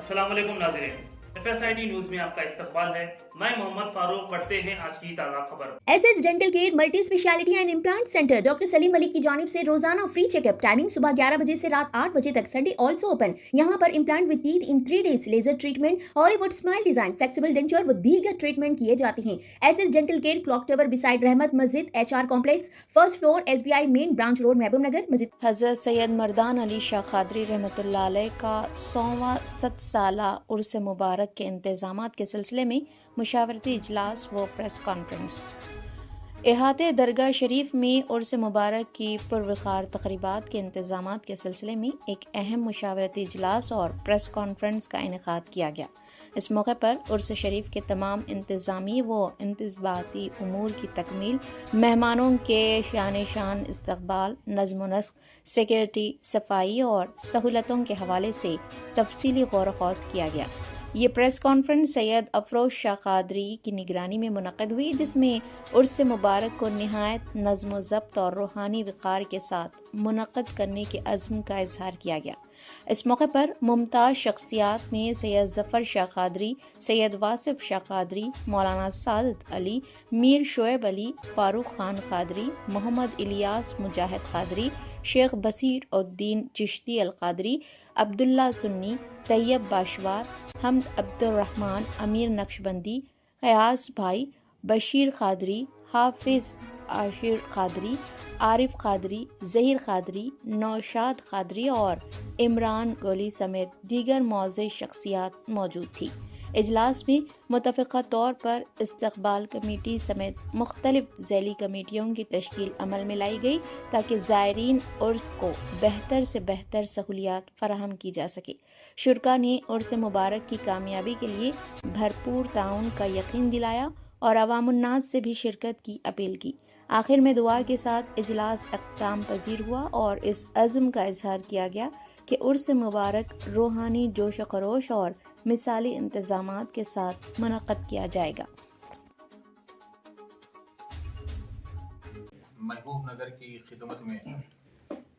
अस्सलाम वालेकुम नाज़रीन, FSID न्यूज़ में आपका इस्तकबाल है। मैं मोहम्मद फारूक। पढ़ते हैं आज की ताज़ा खबर। SS dental care multi speciality and implant centre doctor Salim Malik की जानिब से रोजाना फ्री चेकअप। टाइमिंग सुबह 11 बजे से रात 8 बजे तक। Sunday also open. यहाँ पर implant with teeth in 3 days, laser treatment, Hollywood smile design, flexible denture व दीगर ट्रीटमेंट किए जाते हैं। SS dental care clock tower beside Rahmat Masjid, HR complex, first floor, SBI main branch road, Mahbubnagar. मस्जिद हज़रत सैयद मर्दान अली शाह क़ादरी रहमतुल्लाह अलैह का 100वां 7 साला उर्स मुबारक के इंतज़ामात के सिलसिले में मुशावरती इजलास व प्रेस कॉन्फ्रेंस। इहाते दरगाह शरीफ में उर्स मुबारक की पुरवकार तक़रीबात के इंतज़ामात के सिलसिले में एक अहम मुशावरती इजलास और प्रेस कॉन्फ्रेंस का इनेकाद किया गया। इस मौके पर उर्स शरीफ के तमाम इंतज़ामी व इंतज़ामाती उमूर की तकमील, मेहमानों के शान इस्तकबाल, नज़्म व नस्क, सिक्योरिटी, सफाई और सहूलतों के हवाले से तफसीली गौर ख़ौज़ किया गया। ये प्रेस कॉन्फ्रेंस सैयद अफरोज़ शाह क़ादरी की निगरानी में मुनक़्क़िद हुई, जिसमें उर्स मुबारक को नहायत नज़्म व ज़ब्त और रूहानी वक़ार के साथ मुनक़्क़िद करने के अज़्म का इजहार किया गया। इस मौके पर मुमताज़ शख्सियात में सैयद ज़फ़र शाह क़ादरी, सैयद वासिफ़ शाह क़ादरी, मौलाना सादत अली, मीर शोएब अली, फ़ारूक ख़ान क़ादरी, मोहम्मद इलियास मुजाहिद क़ादरी, शेख बसीर उद्दीन चिश्ती अल क़ादरी, अब्दुल्ला सुन्नी, तैयब बाशवार, हमद अब्दुर्रहमान, अमीर नक्शबंदी, क़यास भाई, बशीर क़ादरी, हाफिज़ आशिर क़ादरी, आरिफ क़ादरी, ज़हीर क़ादरी, नौशाद क़ादरी और इमरान गोली समेत दीगर मुअज़्ज़ज़ शख्सियात मौजूद थी। इजलास में मुतफ़िक़ा तौर पर इस्तक़बाल कमेटी समेत मुख्तलिफ़ ज़ैली कमेटियों की तश्कील अमल में लाई गई, ताकि ज़ायरीन उर्स को बेहतर से बेहतर सहूलियात फ़राहम की जा सके। शुरका ने उर्स मुबारक की कामयाबी के लिए भरपूर ताउन का यकीन दिलाया और अवामुन्नास से भी शिरकत की अपील की। आखिर में दुआ के साथ इजलास अख्ताम पजीर हुआ और इस अज़्म का इजहार किया गया कि उर्स मुबारक रूहानी जोश व खरोश और मिसाली इंतज़ामात के साथ मुनक़्क़िद किया जाएगा। महबूब नगर की खिदमत में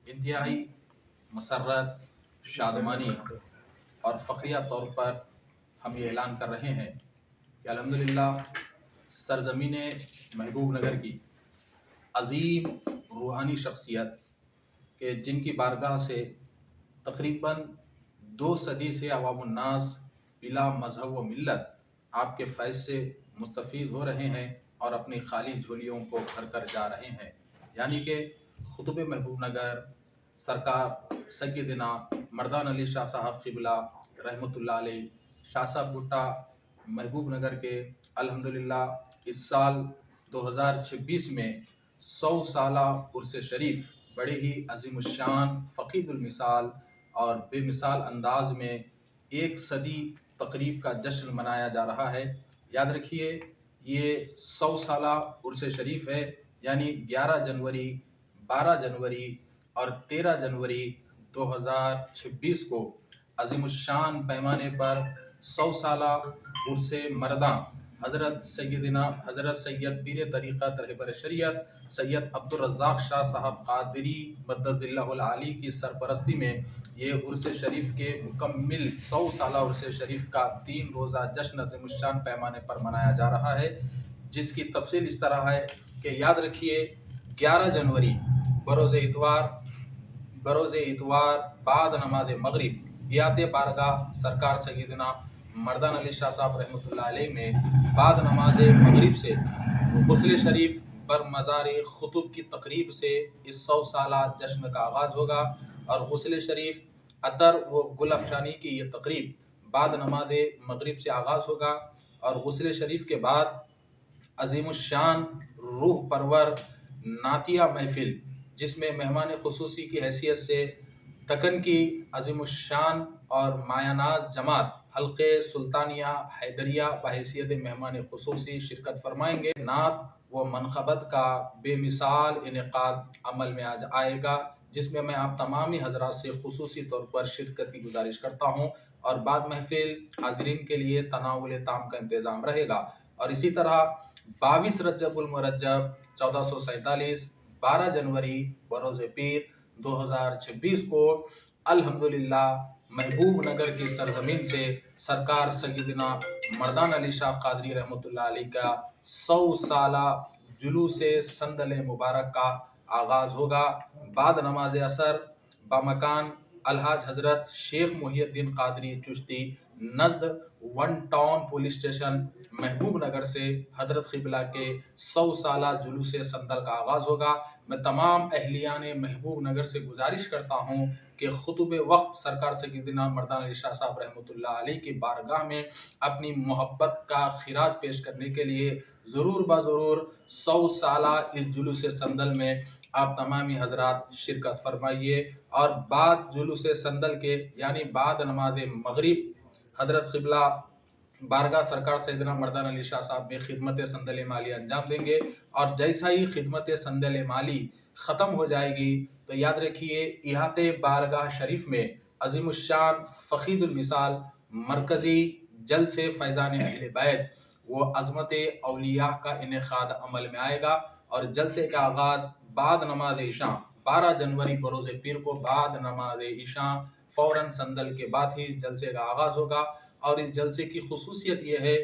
इंतहाई मसर्रत, शादमानी और फ़ख्रिया तौर पर हम ये ऐलान कर रहे हैं कि अल्हम्दुलिल्लाह सरज़मीन महबूब नगर की अज़ीम रूहानी शख्सियत के जिनकी बारगाह से तकरीबन 2 सदी से अवामुन्नास बिला मज़हब व मिल्लत आपके फैज़ से मुस्तफ़ीज़ हो रहे हैं और अपनी खाली झोलियों को भर कर जा रहे हैं। यानी कि खुतब महबूब नगर सरकार सैयदना मर्दान अली शाह साहब क़िबला रहमतुल्लाह अलैह शाह साहब भुट्टा महबूब नगर के अल्हम्दुलिल्लाह इस साल 2026 में 100 साला उर्स शरीफ बड़े ही अज़ीमुश्शान, फ़क़ीदुल मिसाल और बेमिसाल अंदाज में 1 सदी तकरीब का जश्न मनाया जा रहा है। याद रखिए, ये 100 साला उर्स शरीफ है, यानी 11 जनवरी, 12 जनवरी और 13 जनवरी 2026 को अज़ीमुश्शान पैमाने पर 100 साला उर्स मर्दा हज़रत सैयद पीर तरीक़त रहबर शरीयत सैयद अब्दुर्रज़्ज़ाक़ शाह साहब क़ादरी मद्ददिल्लाहुल आली की सरपरस्ती में ये उर्स शरीफ के मुकम्मिल 100 साला उर्स शरीफ का 3 रोज़ा जश्न अज़ीमुश्शान पैमाने पर मनाया जा रहा है, जिसकी तफसील इस तरह है कि याद रखिए 11 जनवरी बरोज़ इतवार बाद नमाज मगरिब बियाते बारगाह सरकार सैयदना मर्दान अली शाह साहब रहमतुल्लाह अलैह में बाद नमाज मगरिब से गुस्ल शरीफ बर मज़ार खुतुब की तकरीब से इस 100 साला जश्न का आगाज़ होगा और गुस्ल शरीफ, अतर व गुल अफ़शानी की ये तकरीब बाद नमाज मगरिब से आगाज़ होगा और गुस्ल शरीफ के बाद अज़ीमुश्शान रूह परवर नातिया महफिल, जिसमें मेहमान खुसूसी की हैसियत से दक्कन की अज़ीमुश्शान और मायानाज़ जमात हल्क़े सुल्तानिया हैदरिया बहैसियत मेहमान खुसूसी शिरकत फरमाएंगे। नात व मनक़बत का बेमिसाल इनेक़ाद अमल में आज आएगा, जिसमें मैं आप तमामी हज़रात से खुसूसी तौर पर शिरकत की गुजारिश करता हूँ और बाद महफिल हाज़रीन के लिए तनावुल ताम का इंतज़ाम रहेगा। और इसी तरह 22 रजबुल मुरज्जब 1447 12 जनवरी बरोज़ पीर 2026 को अल्हम्दुलिल्लाह महबूब नगर की सरजमीन से सरकार सैयदना मर्दान अली शाह कादरी रहमतुल्लाह अलैह का 100 साला जुलूस संदल मुबारक का आगाज़ होगा। बाद नमाज असर बामकान अलहाज हजरत शेख मुहियुद्दीन कादरी चिश्ती नज़द one town police station Mahbub Nagar से हजरत क़िबला के 100 साला जुलूस संदल का आगाज़ होगा। मैं तमाम अहलियान महबूब नगर से गुजारिश करता हूँ कि खुतुब वक्त सरकार सैयदना मर्दान अली शाह साहब रहमतुल्लाह अलैह की बारगाह में अपनी मोहब्बत का खिराज पेश करने के लिए ज़रूर ज़रूर 100 साला इस जुलूस संदल में आप तमामी हजरात शिरकत फरमाइए। और बाद जुलूस संदल के यानी बाद नमाज मगरिब हजरत क़िबला बारगाह सरकार सैयदना मर्दान अली शाह साहब में खिदमत संदल माली अंजाम देंगे। और जैसा ही खिदमत संदल माली ख़त्म हो जाएगी तो याद रखिए इहाते बारगाह शरीफ में अज़ीमुश्शान फ़ख़ीदुल मिसाल मरकज़ी जलसे फैज़ान अहले बैत वो अज़मत औलिया का इनेक़ाद अमल में आएगा। और जलसे का आगाज़ बाद नमाज इशा 12 जनवरी बरोज़ पीर को बाद नमाज इशा फ़ौरन संदल के बाद ही इस जलसे का आगाज़ होगा। और इस जलसे की खुसूसियत यह है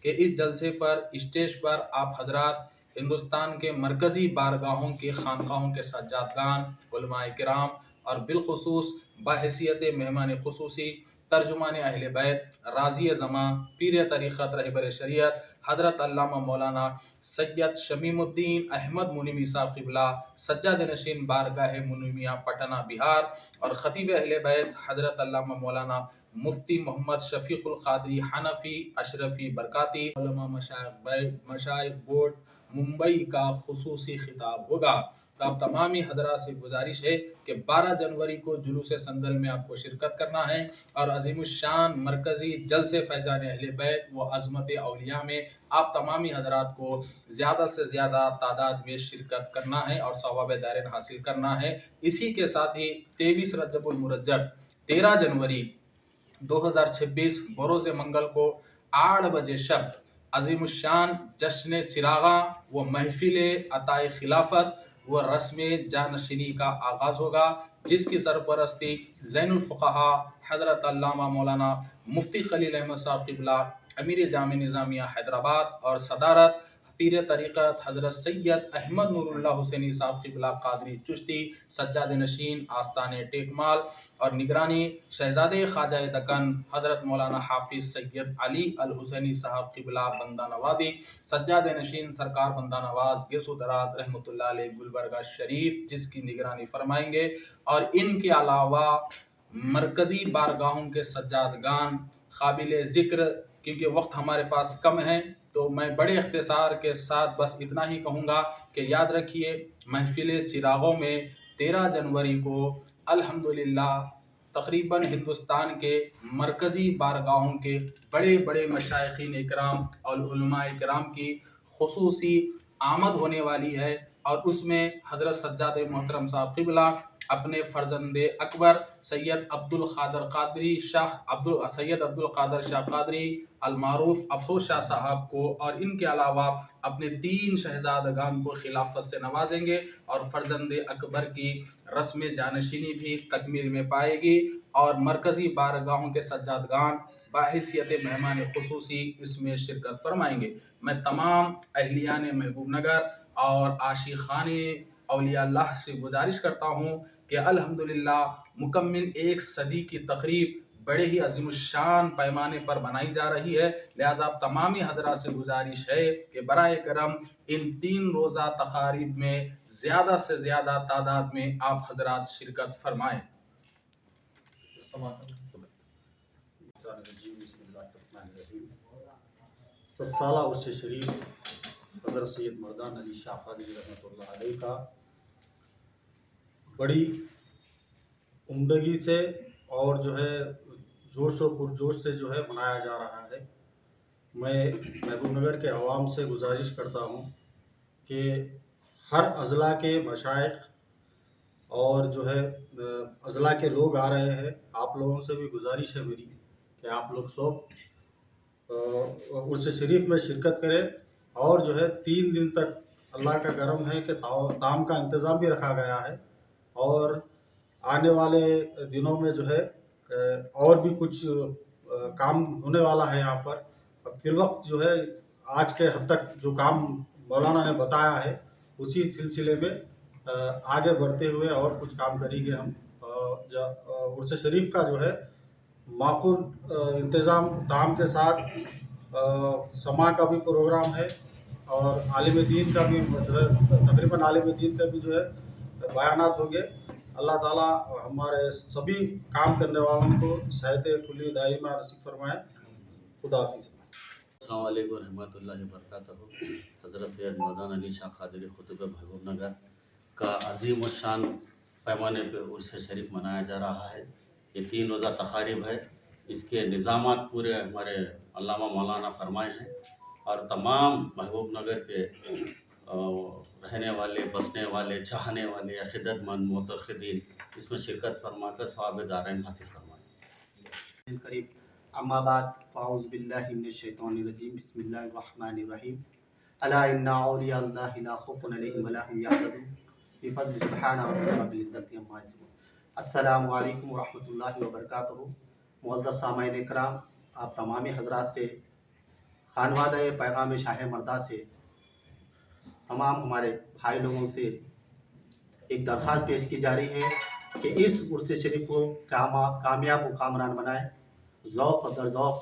कि इस जलसे पर स्टेज पर आप हजरात हिंदुस्तान के मरकज़ी बारगाहों के खानकाहों के सज्जादगान उलमाए किराम और बिलखुसूस बाहैसियत मेहमान खुसूसी तर्जुमान अहले बैत राज़ी ज़मा पीर तरीक़त रहबर शरीयत हज़रत अल्लामा मौलाना सैयद शमीमुद्दीन अहमद मुनीमी साहब क़िबला सज्जाद नशीन बारगाह मुनीमिया पटना बिहार और ख़तीब अहले बैत हज़रत अल्लामा मौलाना मुफ्ती मोहम्मद शफ़ीक़ुल क़ादरी हनफ़ी अशरफ़ी बरकाती उलमा मशाइख़ बोर्ड मुंबई का खुसूसी खिताब होगा। तो आप तमामी हजरात से गुजारिश है कि 12 जनवरी को जुलूस संदल में आपको शिरकत करना है और अज़ीमुश्शान मरकज़ी जलसे फैज़ान अहले बैत व अज़मत औलिया में आप तमामी हजरात को ज़्यादा से ज़्यादा तादाद में शिरकत करना है और सवाब दारिन हासिल करना है। इसी के साथ ही 23 रजबुल मुरज्जब 13 जनवरी 2026 बरोज़ मंगल को 8 बजे शब अज़ीमुश्शान जश्न चिरागा व महफिल अताए खिलाफत व रस्म जानशीनी का आगाज़ होगा, जिसकी सरपरस्ती ज़ैनुल फ़ुक़हा हज़रत अल्लामा मौलाना मुफ्ती खलील अहमद साहब क़िबला अमीर जामे निज़ामिया हैदराबाद और सदारत पीर तरीक़त हज़रत सैयद अहमद नूरुल्लाह हुसैनी साहब क़िबला कादरी चिश्ती सज्जाद नशीन आस्ताने टेकमाल और निगरानी शहज़ादे ख्वाजा दक्कन हज़रत मौलाना हाफिज़ सैयद अली अल हुसैनी साहब क़िबला बंदा नवादी सज्जाद नशीन सरकार बंदा नवाज गेसु दराज रहमतुल्लाह अलैह गुलबर्गा शरीफ जिसकी निगरानी फरमाएंगे। और इनके अलावा मरकज़ी बारगाहों के सज्जादगान काबिल ज़िक्र, क्योंकि वक्त हमारे पास कम है तो मैं बड़े इख्तिसार के साथ बस इतना ही कहूँगा कि याद रखिए महफिल चिरागों में 13 जनवरी को अल्हम्दुलिल्लाह तकरीबन हिंदुस्तान के मरकज़ी बारगाहों के बड़े बड़े मशाइखीन इकराम और उलमा इकराम की खुसूसी आमद होने वाली है। और उसमें हज़रत सज्जाद मोहतरम साहब क़िबला अपने फ़र्जंदे अकबर सैयद अब्दुल क़ादर शाह कादरी अलमारूफ अफरोज़ शाह साहब को और इनके अलावा अपने 3 शहज़ादगान को खिलाफत से नवाजेंगे और फ़र्जंदे अकबर की रस्म जानशीनी भी तकमील में पाएगी और मरकज़ी बारगाहों के सज्जादगान बाहिसियत मेहमान खुसूसी इसमें शिरकत फरमाएंगे। मैं तमाम अहलियान महबूब नगर और आशिक़ान औलिया अल्लाह से गुजारिश करता हूँ कि अल्हम्दुलिल्लाह मुकम्मिल 1 सदी की तक़रीब बड़े ही अज़ीमुश्शान पैमाने पर बनाई जा रही है। लिहाजा आप तमामी हजरात से गुजारिश है कि बराए करम इन 3 रोज़ा तक़ारीब में ज़्यादा से ज़्यादा तादाद में आप हजरात शिरकत फरमाएँ। साला उर्स शरीफ हज़रत सैयद मर्दान अली शाह कादरी रहमतुल्लाह अलैह का बड़ी उम्दगी से और जो है जोश और पुरजोश से जो है मनाया जा रहा है। मैं महबूब नगर के अवाम से गुजारिश करता हूँ कि हर अज़ला के मशाइख और जो है अज़ला के लोग आ रहे हैं, आप लोगों से भी गुजारिश है मेरी कि आप लोग सब उर्स शरीफ में शिरकत करें। और जो है 3 दिन तक अल्लाह का करम है कि ताम का इंतज़ाम भी रखा गया है और आने वाले दिनों में जो है اور بھی کچھ کام ہونے والا ہے یہاں پر. اب فی الوقت جو ہے آج کے حد تک جو کام مولانا نے بتایا ہے اسی سلسلے میں آگے بڑھتے ہوئے اور کچھ کام کریں گے ہم. عرس شریف کا جو ہے معقول انتظام تعام کے ساتھ سماع کا بھی پروگرام ہے اور عالم دین کا بھی جو ہے تقریباً عالم دین کا بھی جو ہے بیانات ہوں گے. اللہ تعالیٰ ہمارے سبھی کام کرنے والوں کو صحت کلی دائمہ نصیب فرمائے. خدا حافظ. السلام علیکم ورحمۃ اللہ وبرکاتہ. حضرت سید مولانا علی شاہ قادری خطیب محبوب نگر کا عظیم الشان پیمانے پہ عرس شریف منایا جا رہا ہے. یہ 3 روزہ تقاریب ہے. اس کے نظامات پورے ہمارے علامہ مولانا فرمائے ہیں اور تمام محبوب نگر کے رہنے والے، بسنے والے، چاہنے والے، عقیدت مند معتقدین اس میں شرکت فرما کر ثواب دارین حاصل فرمائیں. قریب. اما بعد فاعوذ باللہ من الشیطان الرجیم. بسم اللہ الرحمن الرحیم. الا ان اولیاء اللہ لا خوف علیہم ولا هم یحزنون بفضل سبحان ربک رب العزۃ عما یصفون. السلام علیکم ورحمۃ اللہ وبرکاتہ. معزز سامعین اکرام، آپ تمامی حضرات سے خانوادہ پیغام شاہ مردہ سے تمام ہمارے بھائی لوگوں سے ایک درخواست پیش کی جا رہی ہے کہ اس عرس شریف کو کامیاب و کامران بنائیں. ذوق در ذوق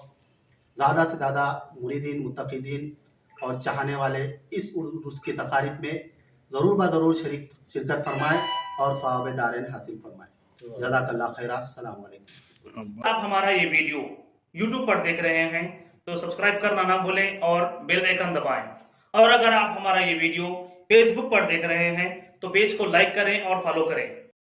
زیادہ سے زیادہ مریدین، متقدین اور چاہنے والے اس عرس کی تقاریب میں ضرور بضرور شرکت فرمائیں اور ثواب دارین حاصل فرمائیں. جزاک اللہ خیر. السلام علیکم. آپ ہمارا یہ ویڈیو YouTube پر دیکھ رہے ہیں تو سبسکرائب کرنا نہ بھولیں اور بیل آئیکن دبائیں. اور اگر آپ ہمارا یہ ویڈیو Facebook پر دیکھ رہے ہیں تو پیج کو لائک کریں اور فالو کریں.